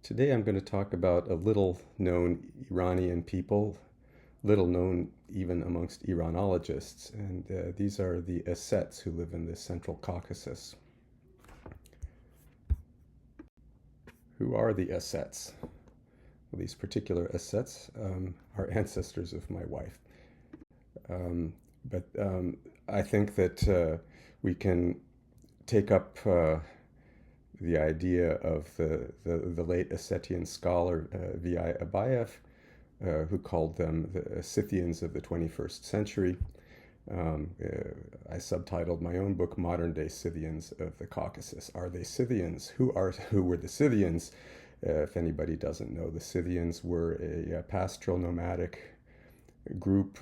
Today I'm going to talk about a little known Iranian people, little known even amongst Iranologists, and these are the Ossetes who live in the central Caucasus. Who are the Ossetes? Well, these particular Ossetes are ancestors of my wife. But I think that we can take up the idea of the late Ossetian scholar V.I. Abayev, who called them the Scythians of the 21st century. I subtitled my own book, Modern Day Scythians of the Caucasus. Are they Scythians? Who were the Scythians? If anybody doesn't know, the Scythians were a pastoral nomadic group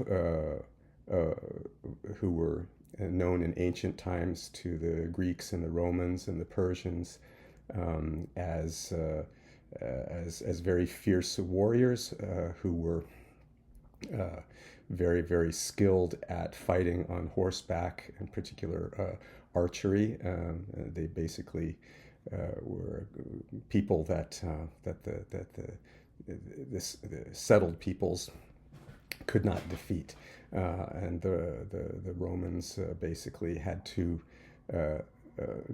who were known in ancient times to the Greeks and the Romans and the Persians as very fierce warriors who were very, very skilled at fighting on horseback, in particular archery. They basically were people that the settled peoples could not defeat, and the Romans basically had to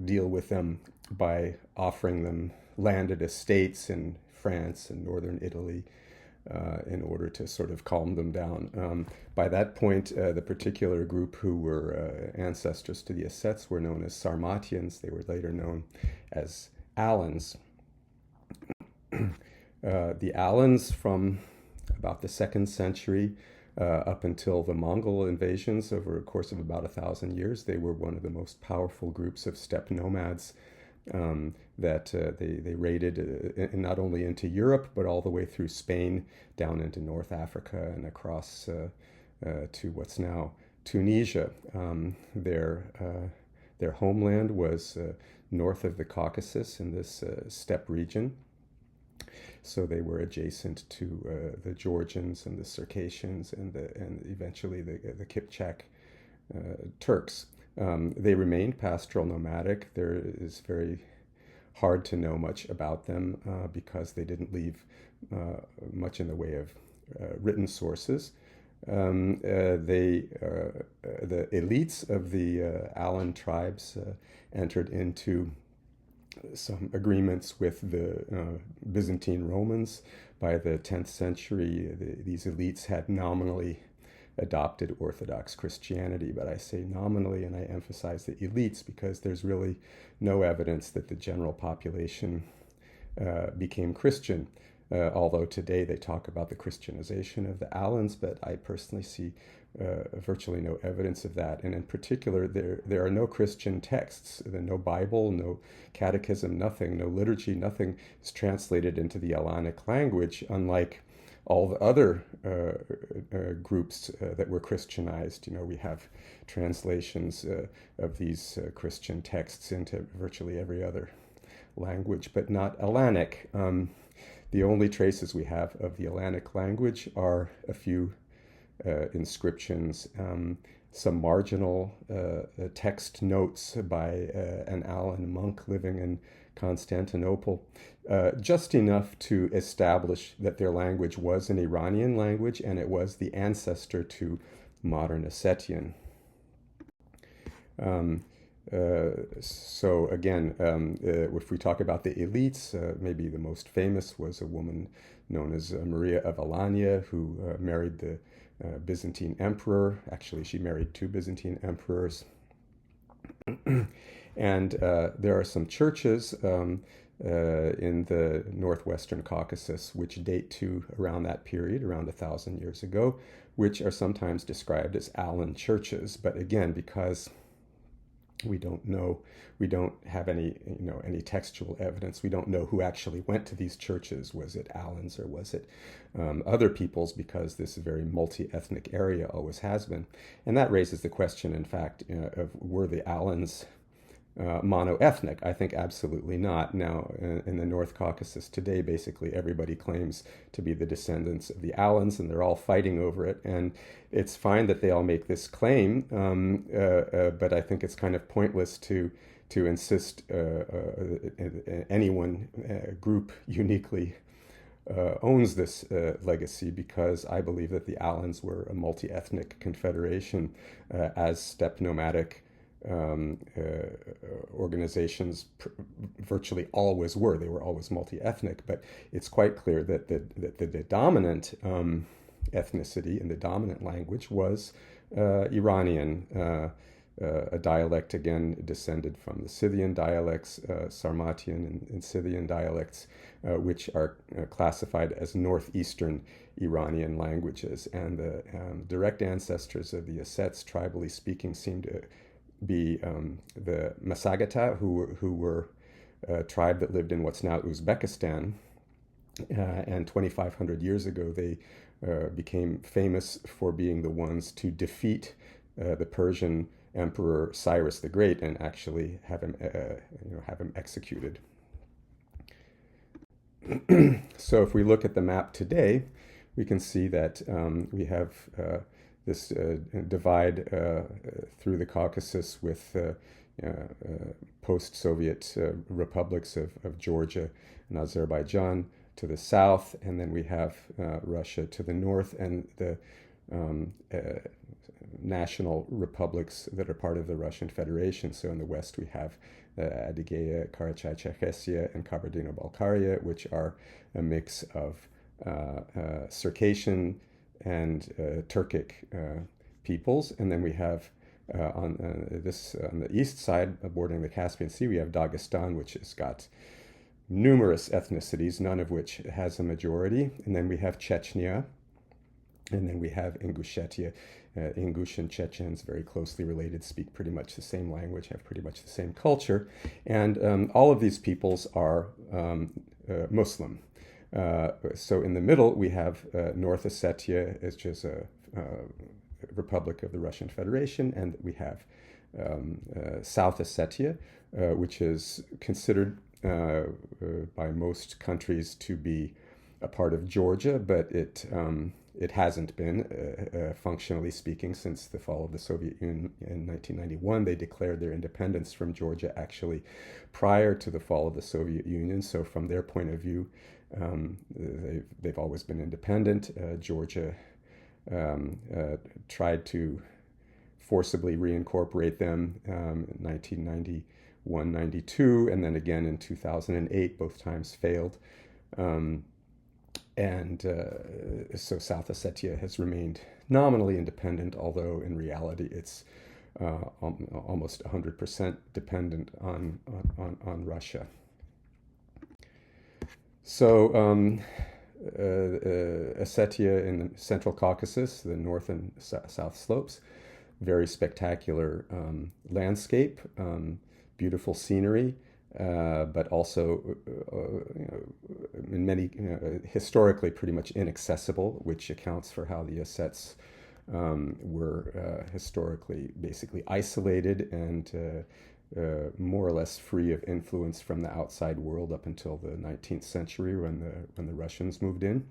deal with them by offering them landed estates in France and northern Italy in order to sort of calm them down. By that point, the particular group who were ancestors to the Ossetes were known as Sarmatians. They were later known as Alans. The Alans from about the 2nd century up until the Mongol invasions over a course of about 1,000 years, they were one of the most powerful groups of steppe nomads that they raided not only into Europe, but all the way through Spain, down into North Africa, and across to what's now Tunisia. Their homeland was north of the Caucasus in this steppe region. So they were adjacent to the Georgians and the Circassians and eventually the Kipchak Turks. They remained pastoral nomadic. There is very hard to know much about them because they didn't leave much in the way of written sources. The elites of the Alan tribes entered into some agreements with the Byzantine Romans. By the 10th century, these elites had nominally adopted Orthodox Christianity, but I say nominally and I emphasize the elites because there's really no evidence that the general population became Christian. Although today they talk about the Christianization of the Alans, but I personally see virtually no evidence of that. And in particular, there are no Christian texts, no Bible, no catechism, nothing, no liturgy, nothing is translated into the Alanic language, unlike all the other groups that were Christianized. We have translations of these Christian texts into virtually every other language, but not Alanic. The only traces we have of the Alanic language are a few inscriptions, some marginal text notes by an Alan monk living in Constantinople, just enough to establish that their language was an Iranian language and it was the ancestor to modern Ossetian. So again, if we talk about the elites, maybe the most famous was a woman known as Maria of Alania, who married the Byzantine emperor. Actually, she married 2 Byzantine emperors. And there are some churches in the northwestern Caucasus which date to around that period, around 1,000 years ago, which are sometimes described as Alan churches. But again, because we don't know, we don't have any textual evidence. We don't know who actually went to these churches. Was it Alans or was it other peoples? Because this is a very multi-ethnic area, always has been. And that raises the question, in fact, of were the Alans mono-ethnic? I think absolutely not. Now, in the North Caucasus today, basically everybody claims to be the descendants of the Alans, and they're all fighting over it. And it's fine that they all make this claim, but I think it's kind of pointless to to insist any one group uniquely owns this legacy, because I believe that the Alans were a multi-ethnic confederation, as steppe nomadic organizations virtually always were. They were always multi-ethnic, but it's quite clear that the dominant ethnicity and the dominant language was Iranian, a dialect again descended from the Scythian dialects, Sarmatian and Scythian dialects, which are classified as northeastern Iranian languages. And the direct ancestors of the Ossetes, tribally speaking, seem to be the Masagata, who were a tribe that lived in what's now Uzbekistan. And 2,500 years ago, they became famous for being the ones to defeat the Persian Emperor Cyrus the Great and actually have him executed. So if we look at the map today, we can see that we have this divide through the Caucasus with post-Soviet republics of Georgia and Azerbaijan to the south, and then we have Russia to the north, and the national republics that are part of the Russian Federation. So in the west we have Adygea, Karachay-Cherkessia, and Kabardino-Balkaria, which are a mix of Circassian and Turkic peoples. And then we have on the east side, bordering the Caspian Sea, we have Dagestan, which has got numerous ethnicities, none of which has a majority. And then we have Chechnya, and then we have Ingushetia. Ingush and Chechens, very closely related, speak pretty much the same language, have pretty much the same culture. And all of these peoples are Muslim. So in the middle, we have North Ossetia, which is a republic of the Russian Federation, and we have South Ossetia, which is considered by most countries to be a part of Georgia, but it hasn't been, functionally speaking, since the fall of the Soviet Union in 1991. They declared their independence from Georgia actually prior to the fall of the Soviet Union. So from their point of view, they've always been independent. Georgia tried to forcibly reincorporate them in 1991-92, and then again in 2008. Both times failed. So South Ossetia has remained nominally independent, although in reality it's almost 100% dependent on Russia. So Ossetia in the Central Caucasus, the north and south slopes, very spectacular landscape, beautiful scenery. But also, in many historically pretty much inaccessible, which accounts for how the Ossetes were historically basically isolated and more or less free of influence from the outside world up until the 19th century when the Russians moved in.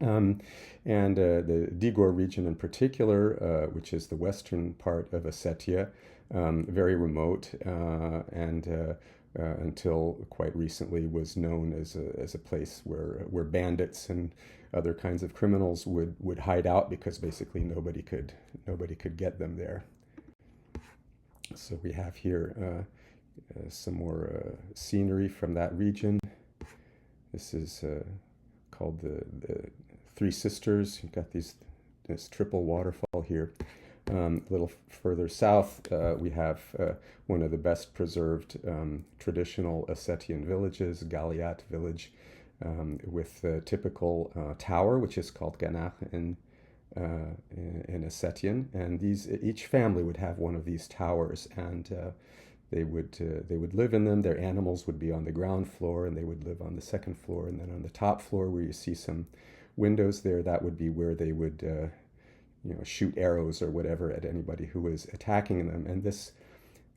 And the Digor region in particular, which is the western part of Ossetia, very remote and until quite recently was known as a place where bandits and other kinds of criminals would hide out, because basically nobody could get them there. So we have here some more scenery from that region. This is called the Three Sisters. You've got this triple waterfall here. A little further south, we have one of the best preserved traditional Ossetian villages, Galiat village, with the typical tower, which is called ganach in Ossetian. And each family would have one of these towers, and they would live in them. Their animals would be on the ground floor, and they would live on the second floor. And then on the top floor, where you see some windows there, that would be where they would shoot arrows or whatever at anybody who was attacking them. And this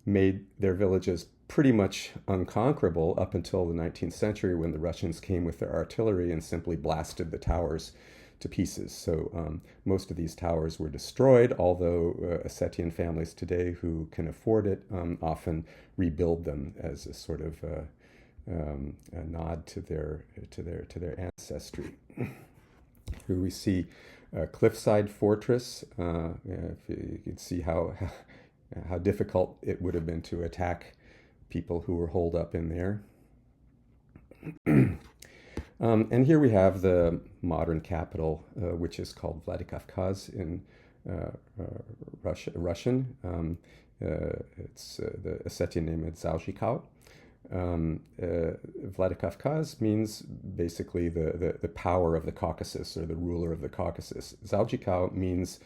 made their villages pretty much unconquerable up until the 19th century, when the Russians came with their artillery and simply blasted the towers to pieces. So most of these towers were destroyed, although Ossetian families today who can afford it often rebuild them as a sort of a nod to their ancestry. Here we see a cliffside fortress. If you can see how difficult it would have been to attack people who were holed up in there. And here we have the modern capital, which is called Vladikavkaz in Russian. It's the Ossetian name is Zaujikau. Vladikavkaz means basically the power of the Caucasus, or the ruler of the Caucasus. Zaujikau means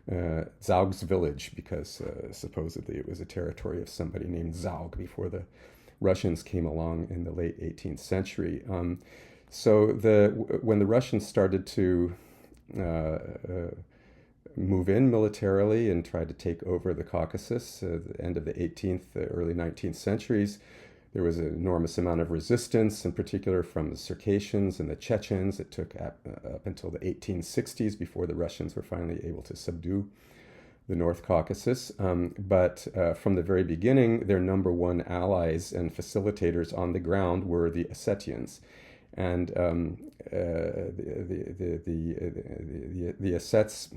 Zaug's village, because supposedly it was a territory of somebody named Zaug before the Russians came along in the late 18th century. So when the Russians started to move in militarily and tried to take over the Caucasus at the end of the 18th, early 19th centuries, there was an enormous amount of resistance, in particular from the Circassians and the Chechens. It took up until the 1860s before the Russians were finally able to subdue the North Caucasus. But from the very beginning, their number one allies and facilitators on the ground were the Ossetians. And the Ossets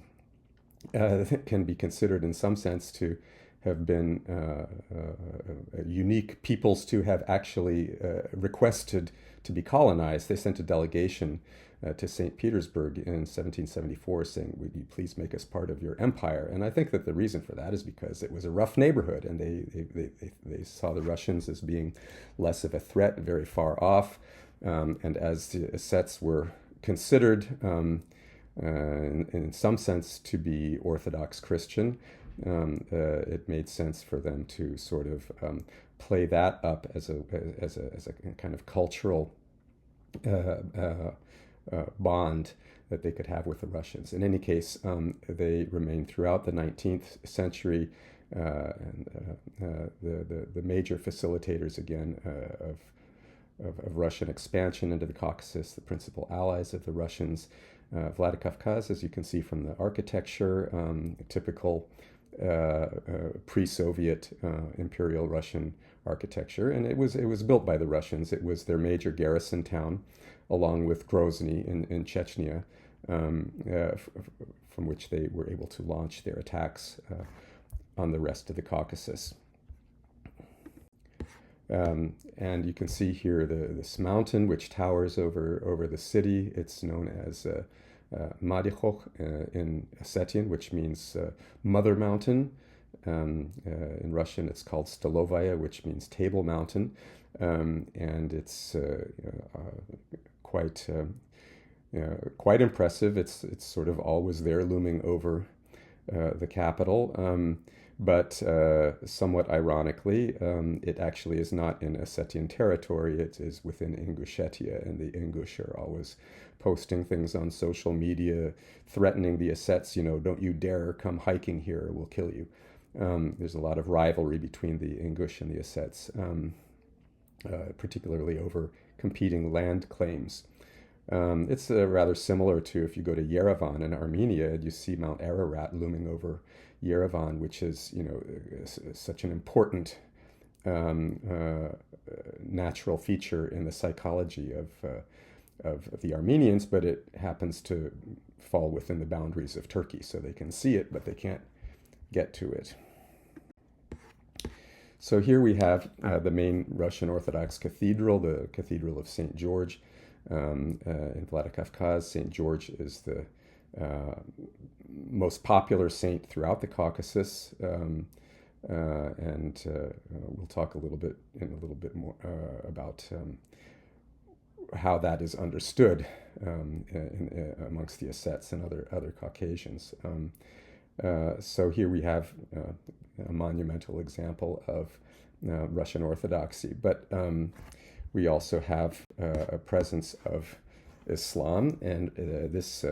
can be considered in some sense to have been unique peoples to have actually requested to be colonized. They sent a delegation to St. Petersburg in 1774 saying, "Would you please make us part of your empire?" And I think that the reason for that is because it was a rough neighborhood, and they saw the Russians as being less of a threat, very far off. And as the Ossets were considered, in some sense, to be Orthodox Christian, it made sense for them to sort of play that up as a kind of cultural bond that they could have with the Russians. In any case, they remained throughout the 19th century and the major facilitators again of Russian expansion into the Caucasus, the principal allies of the Russians. Vladikavkaz, as you can see from the architecture, typical pre-Soviet Imperial Russian architecture, and it was built by the Russians. It was their major garrison town, along with Grozny in Chechnya, from which they were able to launch their attacks on the rest of the Caucasus. And you can see here this mountain which towers over the city. It's known as Madichok in Ossetian, which means Mother Mountain. In Russian, it's called Stolovaya, which means Table Mountain, and it's quite impressive. It's sort of always there, looming over the capital. But somewhat ironically, it actually is not in Ossetian territory. It is within Ingushetia, and the Ingush are always posting things on social media, threatening the Ossets, don't you dare come hiking here or we'll kill you. There's a lot of rivalry between the Ingush and the Ossets, particularly over competing land claims. It's rather similar to if you go to Yerevan in Armenia, and you see Mount Ararat looming over Yerevan, which is, such an important natural feature in the psychology of the Armenians, but it happens to fall within the boundaries of Turkey, so they can see it, but they can't get to it. So here we have the main Russian Orthodox cathedral, the Cathedral of St. George in Vladikavkaz. St. George is the most popular saint throughout the Caucasus, and we'll talk a little bit more about how that is understood amongst the Ossets and other Caucasians. So here we have a monumental example of Russian Orthodoxy, but we also have a presence of Islam, and this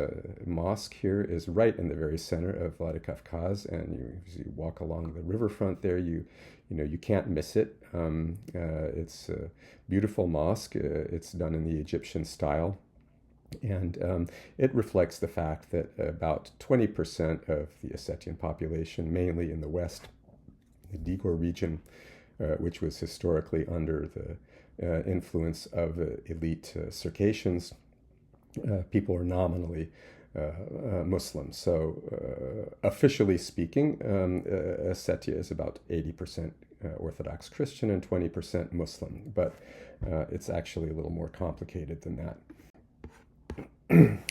mosque here is right in the very center of Vladikavkaz, and as you walk along the riverfront there, you can't miss it. It's a beautiful mosque. It's done in the Egyptian style, And it reflects the fact that about 20% of the Ossetian population, mainly in the west, the Digor region, which was historically under the influence of elite Circassians, people are nominally Muslim. So, officially speaking, Ossetia is about 80% Orthodox Christian and 20% Muslim, but it's actually a little more complicated than that.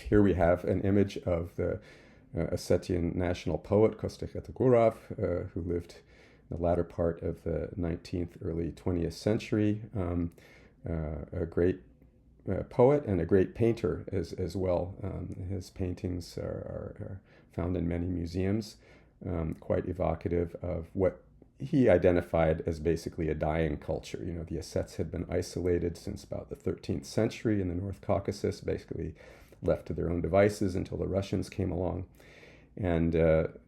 Here we have an image of the Ossetian national poet Kostek-Etagorov, who lived in the latter part of the 19th, early 20th century. A great poet and a great painter as well. His paintings are found in many museums, quite evocative of what he identified as basically a dying culture. You know, the Ossets had been isolated since about the 13th century in the North Caucasus, basically left to their own devices until the Russians came along. And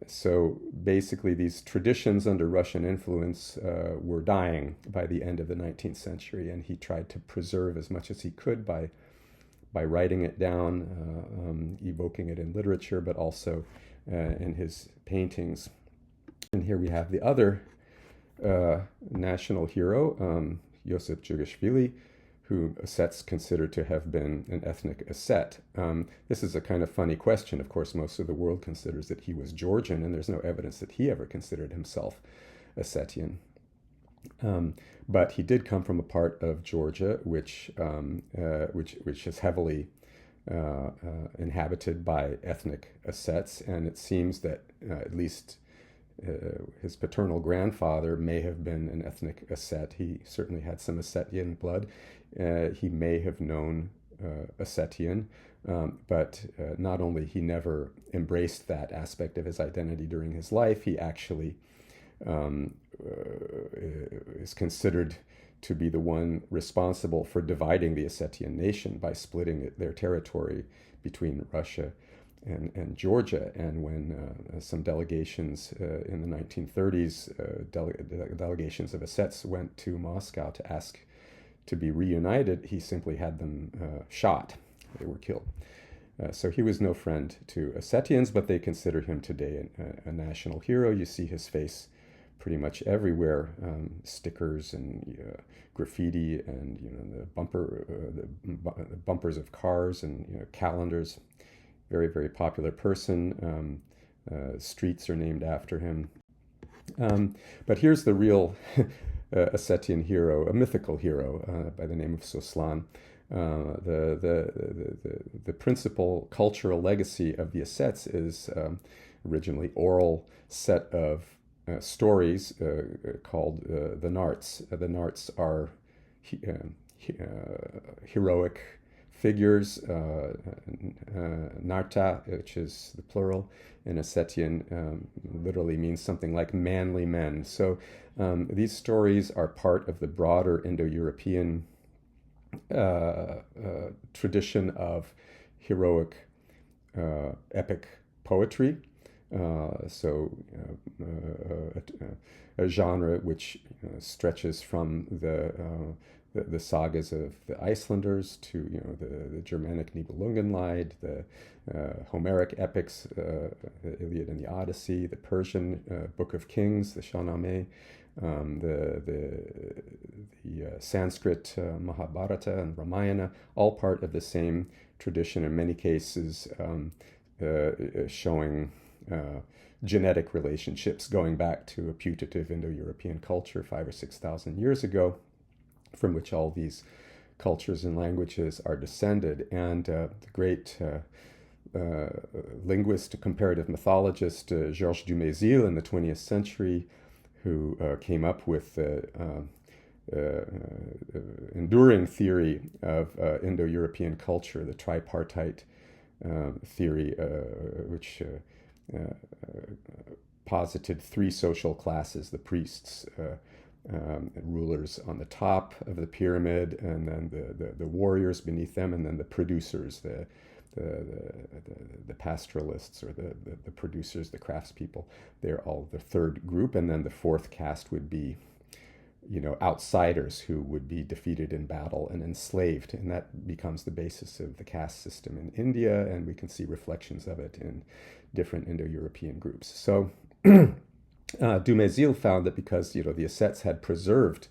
so basically these traditions under Russian influence were dying by the end of the 19th century, and he tried to preserve as much as he could by writing it down, evoking it in literature, but also in his paintings. And here we have the other national hero, Yosef Jugashvili, who Ossets consider to have been an ethnic Osset. This is a kind of funny question. Of course, most of the world considers that he was Georgian, and there's no evidence that he ever considered himself Ossetian. But he did come from a part of Georgia which is heavily inhabited by ethnic Ossets, and it seems that at least his paternal grandfather may have been an ethnic Osset. He certainly had some Ossetian blood. He may have known Ossetian, but not only he never embraced that aspect of his identity during his life, he actually is considered to be the one responsible for dividing the Ossetian nation by splitting their territory between Russia and Georgia. And when some delegations in the 1930s, delegations of Ossets went to Moscow to ask to be reunited, he simply had them shot. They were killed. So he was no friend to Ossetians, but they consider him today a national hero. You see his face pretty much everywhere, stickers and graffiti, and the bumpers of cars and calendars. Very, very popular person. Streets are named after him. But here's the real Ossetian hero, a mythical hero by the name of Soslan. The principal cultural legacy of the Ossets is originally oral set of stories called the Narts. The Narts are heroic figures. Narta, which is the plural in Ossetian, literally means something like manly men. So these stories are part of the broader Indo-European tradition of heroic epic poetry. A genre which stretches from the sagas of the Icelanders to the Germanic Nibelungenlied, the Homeric epics, the Iliad and the Odyssey, the Persian Book of Kings, the Shahnameh, the Sanskrit Mahabharata and Ramayana, all part of the same tradition, in many cases showing genetic relationships going back to a putative Indo-European culture 5,000 or 6,000 years ago, from which all these cultures and languages are descended. And the great linguist, comparative mythologist Georges Dumézil in the 20th century, who came up with enduring theory of Indo-European culture, the tripartite theory, which posited three social classes: the priests, rulers on the top of the pyramid, and then the warriors beneath them, and then the producers, the pastoralists, or the producers, the craftspeople. They're all the third group, and then the fourth caste would be outsiders who would be defeated in battle and enslaved. And that becomes the basis of the caste system in India, and we can see reflections of it in different Indo-European groups. So Dumézil found that because, the Ossetes had preserved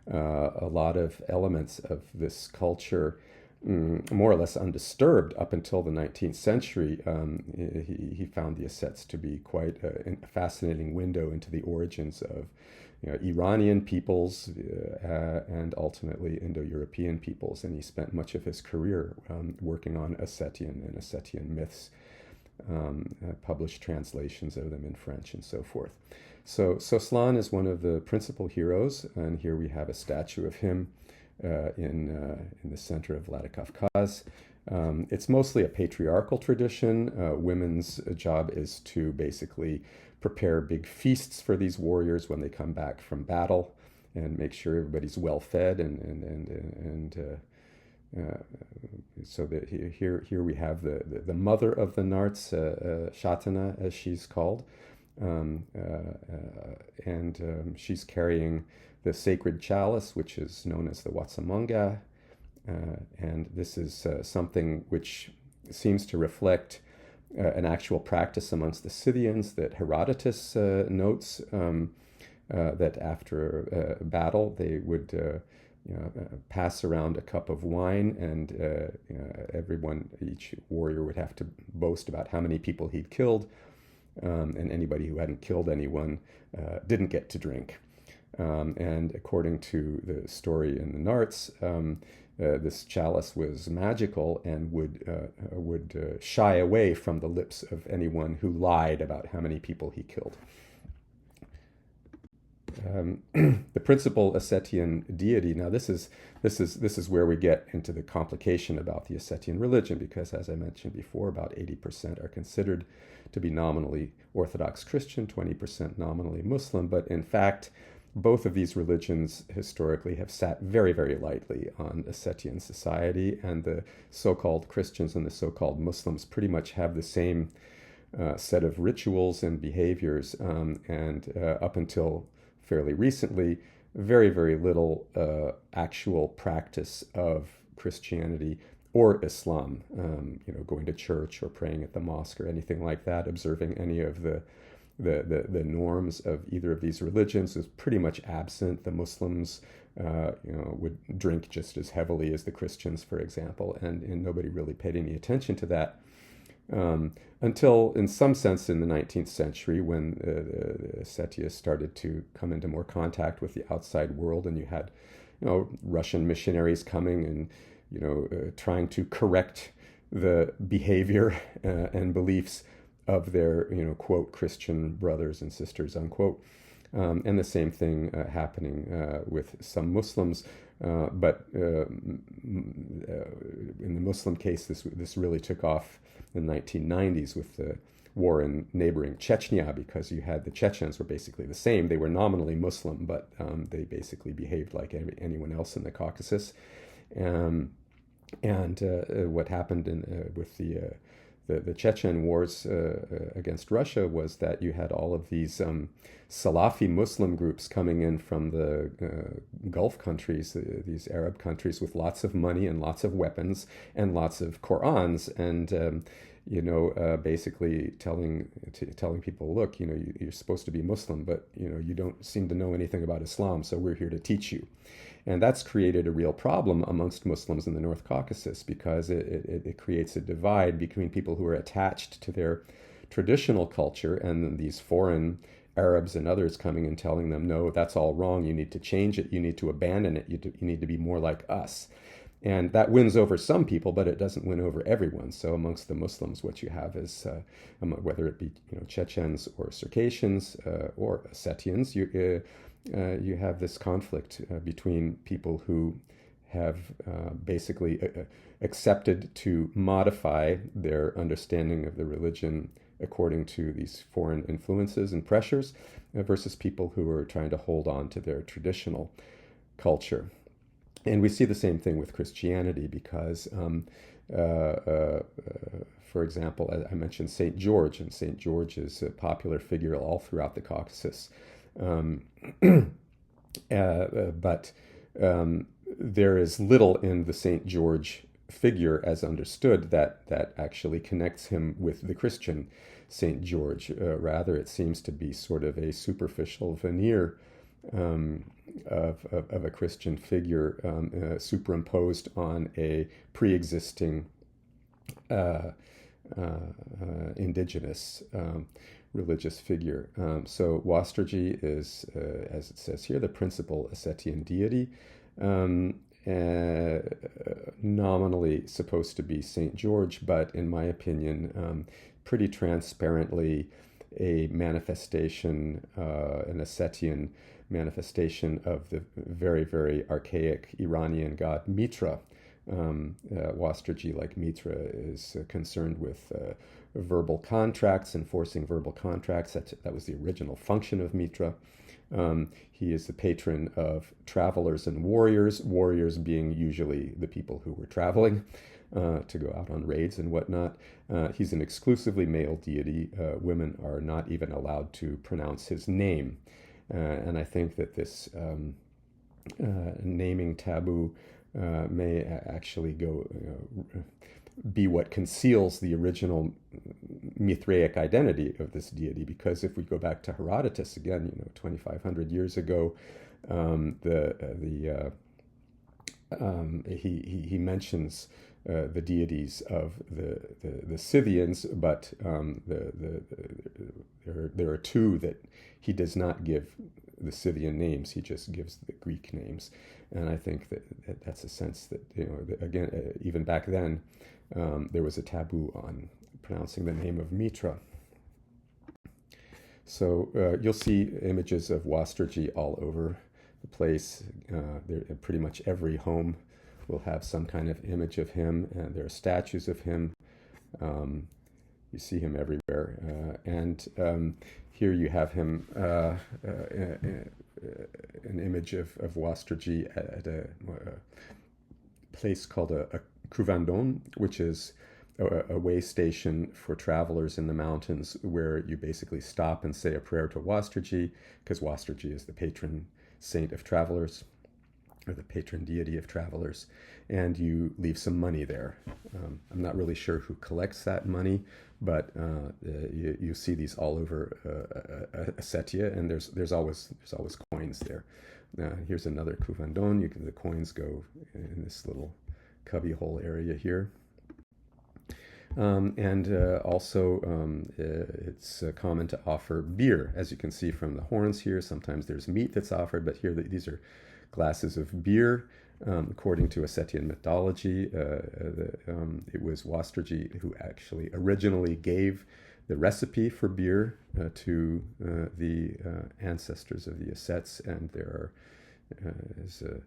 a lot of elements of this culture more or less undisturbed up until the 19th century, he found the Ossetes to be quite a fascinating window into the origins of Iranian peoples and ultimately Indo-European peoples. And he spent much of his career working on Ossetian and Ossetian myths, published translations of them in French and so forth. So Soslan is one of the principal heroes, and here we have a statue of him in the center of Vladikavkaz. It's mostly a patriarchal tradition. Women's job is to basically prepare big feasts for these warriors when they come back from battle, and make sure everybody's well fed. So that here we have the mother of the Narts, Shatana, as she's called, and she's carrying the sacred chalice, which is known as the Watsamanga, and this is something which seems to reflect an actual practice amongst the Scythians that Herodotus notes, that after a battle they would pass around a cup of wine, and each warrior would have to boast about how many people he'd killed, and anybody who hadn't killed anyone didn't get to drink. And according to the story in the Narts, this chalice was magical and would shy away from the lips of anyone who lied about how many people he killed. The principal Ossetian deity. Now, this is where we get into the complication about the Ossetian religion, because, as I mentioned before, about 80% are considered to be nominally Orthodox Christian, 20% nominally Muslim, but in fact, both of these religions historically have sat very, very lightly on Ossetian society, and the so-called Christians and the so-called Muslims pretty much have the same set of rituals and behaviors, and up until fairly recently, very, very little actual practice of Christianity or Islam, going to church or praying at the mosque or anything like that, observing any of the norms of either of these religions is pretty much absent. The Muslims, would drink just as heavily as the Christians, for example, and nobody really paid any attention to that until, in some sense, in the 19th century, when the Ossetians started to come into more contact with the outside world, and you had, Russian missionaries coming and, trying to correct the behavior and beliefs of their, quote, Christian brothers and sisters, unquote. And the same thing happening with some Muslims. But in the Muslim case, this really took off in the 1990s with the war in neighboring Chechnya, because you had the Chechens were basically the same. They were nominally Muslim, but they basically behaved like anyone else in the Caucasus. And what happened with the Chechen wars against Russia was that you had all of these Salafi Muslim groups coming in from the Gulf countries, these Arab countries, with lots of money and lots of weapons and lots of Qur'ans, and basically telling people, look, you're supposed to be Muslim, but you don't seem to know anything about Islam, so we're here to teach you. And that's created a real problem amongst Muslims in the North Caucasus, because it creates a divide between people who are attached to their traditional culture and these foreign Arabs and others coming and telling them, no, that's all wrong, you need to change it, you need to abandon it, you need to be more like us. And that wins over some people, but it doesn't win over everyone. So amongst the Muslims, what you have is, whether it be Chechens or Circassians or Ossetians, you have this conflict between people who have basically accepted to modify their understanding of the religion according to these foreign influences and pressures, versus people who are trying to hold on to their traditional culture. And we see the same thing with Christianity, because, for example, I mentioned St. George, and St. George is a popular figure all throughout the Caucasus. But there is little in the St. George figure as understood that actually connects him with the Christian St. George. Rather, it seems to be sort of a superficial veneer of a Christian figure superimposed on a pre-existing indigenous religious figure. So Wastriji is, as it says here, the principal Ossetian deity, nominally supposed to be St. George, but in my opinion, pretty transparently a manifestation, an Ossetian manifestation of the very, very archaic Iranian god Mitra. Wastriji, like Mitra, is concerned with verbal contracts, enforcing verbal contracts. That was the original function of Mitra. He is the patron of travelers and warriors, warriors being usually the people who were traveling to go out on raids and whatnot. He's an exclusively male deity. Women are not even allowed to pronounce his name. And I think that this naming taboo may actually be what conceals the original Mithraic identity of this deity, because if we go back to Herodotus again, 2,500 years ago, he mentions the deities of the Scythians, but there are two that he does not give the Scythian names. He just gives the Greek names, and I think that's a sense that again, even back then, there was a taboo on pronouncing the name of Mitra. So you'll see images of Wastriji all over the place. Pretty much every home will have some kind of image of him, and there are statues of him. You see him everywhere. And here you have him, an image of Wastriji at a place called a Cruvandon, which is a way station for travelers in the mountains, where you basically stop and say a prayer to Wastriji, because Wastriji is the patron saint of travelers, or the patron deity of travelers, and you leave some money there. I'm not really sure who collects that money, but you see these all over Ossetia, and there's always coins there. Here's another Cruvandon. The coins go in this little cubbyhole area here. Also, it's common to offer beer, as you can see from the horns here. Sometimes there's meat that's offered, but here these are glasses of beer. According to Ossetian mythology, it was Wastriji who actually originally gave the recipe for beer to the ancestors of the Ossets, and there is a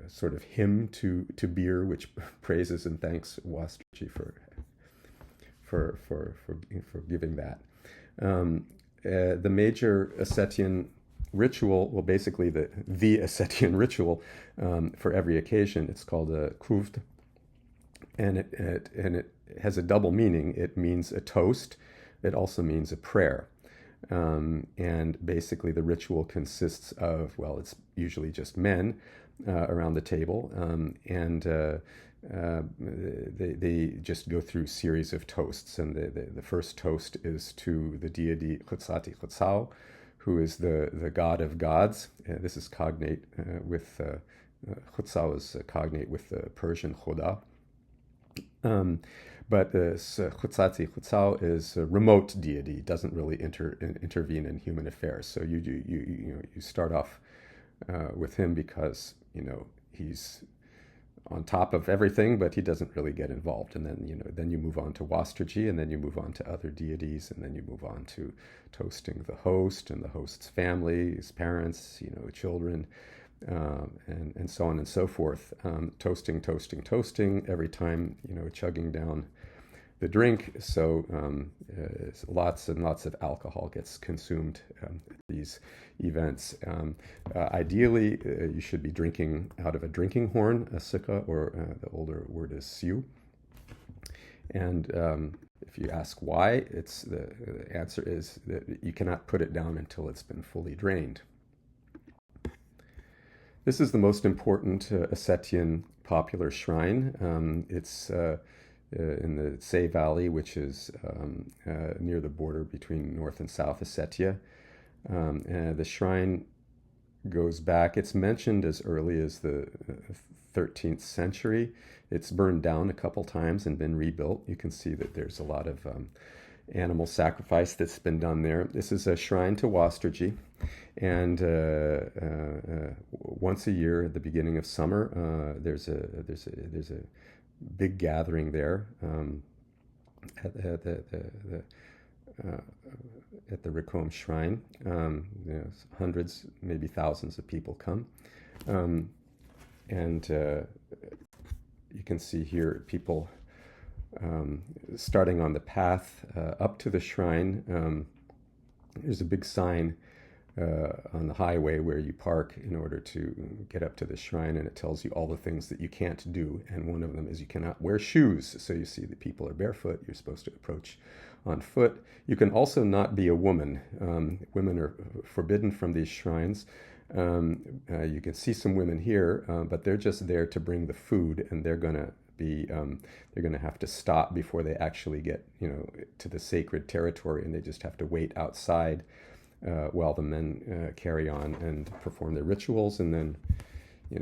sort of hymn to beer which praises and thanks Wastriji for giving that. The major Ossetian ritual, well, basically the Ossetian ritual for every occasion, it's called a kruvd, and it has a double meaning. It means a toast. It also means a prayer. And basically the ritual consists of, well, it's usually just men around the table, and they just go through a series of toasts. And the first toast is to the deity Khutsati Khutsau, who is the god of gods. This is cognate with, Khutsau is cognate with the Persian Khoda. But Khutsati Khutsau is a remote deity, doesn't really intervene in human affairs. So you start off with him because he's on top of everything, but he doesn't really get involved. And then you move on to Wastriji, and then you move on to other deities, and then you move on to toasting the host and the host's family, his parents, children, and so on and so forth. Toasting every time, chugging down the drink. So lots and lots of alcohol gets consumed at these events. Ideally, you should be drinking out of a drinking horn, a sikha, or the older word is siu. And if you ask why, the answer is that you cannot put it down until it's been fully drained. This is the most important Ossetian popular shrine. It's in the Say Valley, which is near the border between North and South Ossetia. The shrine goes back, it's mentioned as early as the 13th century. It's burned down a couple times and been rebuilt. You can see that there's a lot of animal sacrifice that's been done there. This is a shrine to Wastergy, and once a year at the beginning of summer, there's a big gathering there uh, at the Racombe Shrine. Hundreds, maybe thousands of people come, and you can see here people starting on the path up to the shrine. There's a big sign on the highway where you park in order to get up to the shrine, and it tells you all the things that you can't do, and one of them is you cannot wear shoes. So you see that people are barefoot. You're supposed to approach on foot. You can also not be a woman. Women are forbidden from these shrines. You can see some women here, but they're just there to bring the food, and they're going to have to stop before they actually get to the sacred territory, and they just have to wait outside while the men carry on and perform their rituals, and then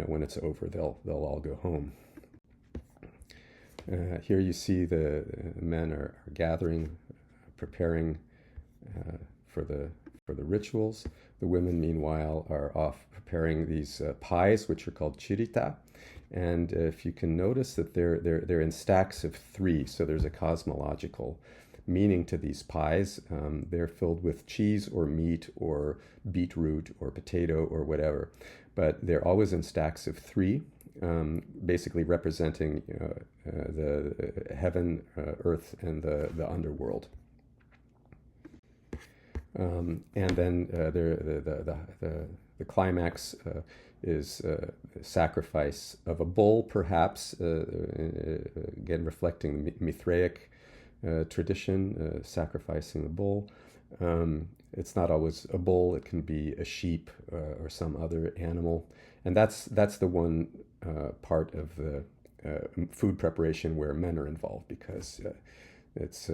when it's over, they'll all go home. Here you see the men are gathering, preparing for the rituals. The women, meanwhile, are off preparing these pies, which are called chirita. And if you can notice that they're in stacks of 3, so there's a cosmological meaning to these pies. They're filled with cheese or meat or beetroot or potato or whatever, but they're always in stacks of 3, basically representing the heaven, earth, and the underworld. And then the climax is sacrifice of a bull, perhaps, again reflecting the Mithraic tradition, sacrificing the bull. It's not always a bull; it can be a sheep or some other animal, and that's the one part of the food preparation where men are involved, because it's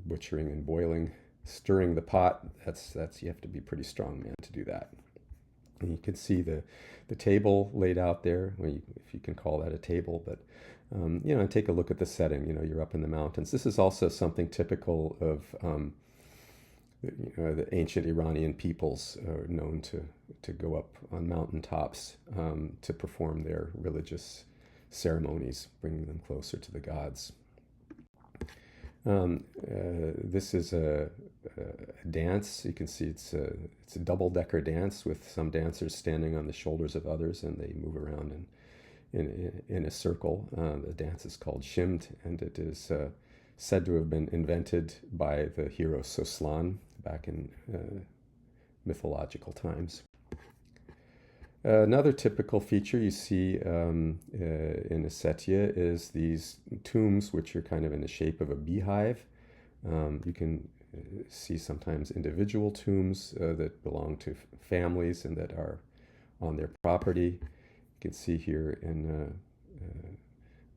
butchering and boiling, stirring the pot. That's you have to be a pretty strong man to do that. And you can see the table laid out there, if you can call that a table, but and take a look at the setting. You're up in the mountains. This is also something typical of the ancient Iranian peoples, known to go up on mountaintops to perform their religious ceremonies, bringing them closer to the gods. This is a dance. You can see it's a double-decker dance with some dancers standing on the shoulders of others, and they move around in a circle. The dance is called shimd, and it is said to have been invented by the hero Soslan back in mythological times. Another typical feature you see in Ossetia is these tombs, which are kind of in the shape of a beehive. You can see sometimes individual tombs that belong to families and that are on their property. You can see here in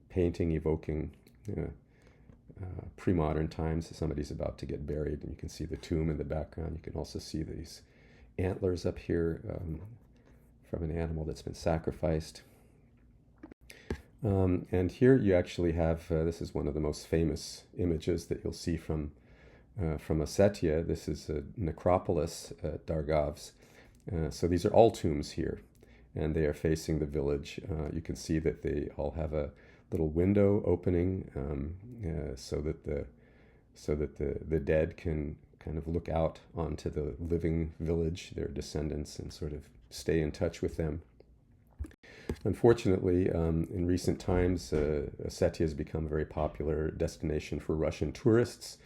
painting evoking pre-modern times, somebody's about to get buried, and you can see the tomb in the background. You can also see these antlers up here from an animal that's been sacrificed. And here you actually have, this is one of the most famous images that you'll see from Ossetia. This is a necropolis at Dargavs. So these are all tombs here, and they are facing the village. You can see that they all have a little window opening so that the dead can kind of look out onto the living village, their descendants, and sort of stay in touch with them. Unfortunately, in recent times, Ossetia has become a very popular destination for Russian tourists.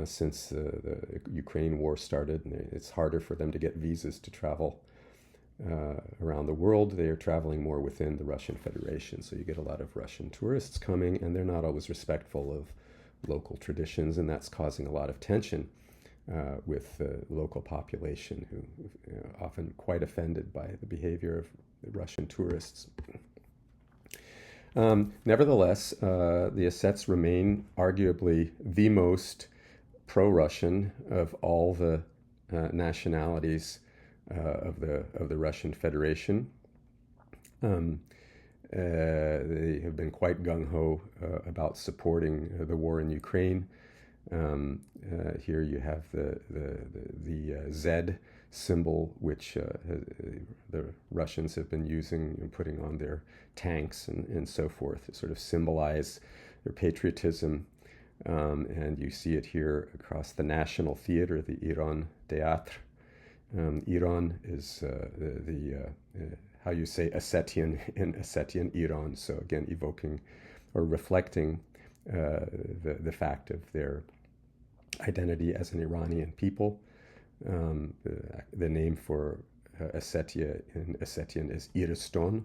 Since the Ukraine war started, and it's harder for them to get visas to travel around the world. They are traveling more within the Russian Federation, so you get a lot of Russian tourists coming, and they're not always respectful of local traditions, and that's causing a lot of tension with the local population who often quite offended by the behavior of the Russian tourists. Nevertheless, the Ossets remain arguably the most pro-Russian of all the nationalities of the Russian Federation. They have been quite gung-ho about supporting the war in Ukraine. Here you have the Z symbol, which the Russians have been using and putting on their tanks and so forth to sort of symbolize their patriotism. And you see it here across the national theater, the Iran Theatre. Iran is how you say Ossetian in Ossetian Iran. So again, evoking or reflecting the fact of their identity as an Iranian people. The name for Ossetia in Ossetian is Iriston.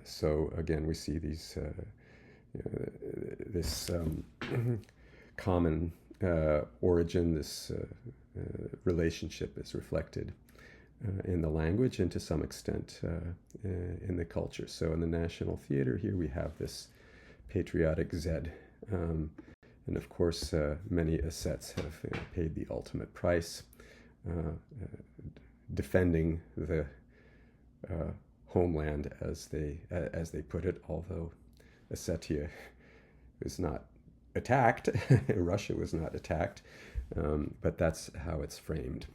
So again, we see these this common origin, this relationship is reflected in the language and to some extent in the culture. So in the National Theatre here we have this patriotic Z. And of course, many Ossets have paid the ultimate price defending the homeland, as they put it. Although Ossetia was not attacked, Russia was not attacked, but that's how it's framed.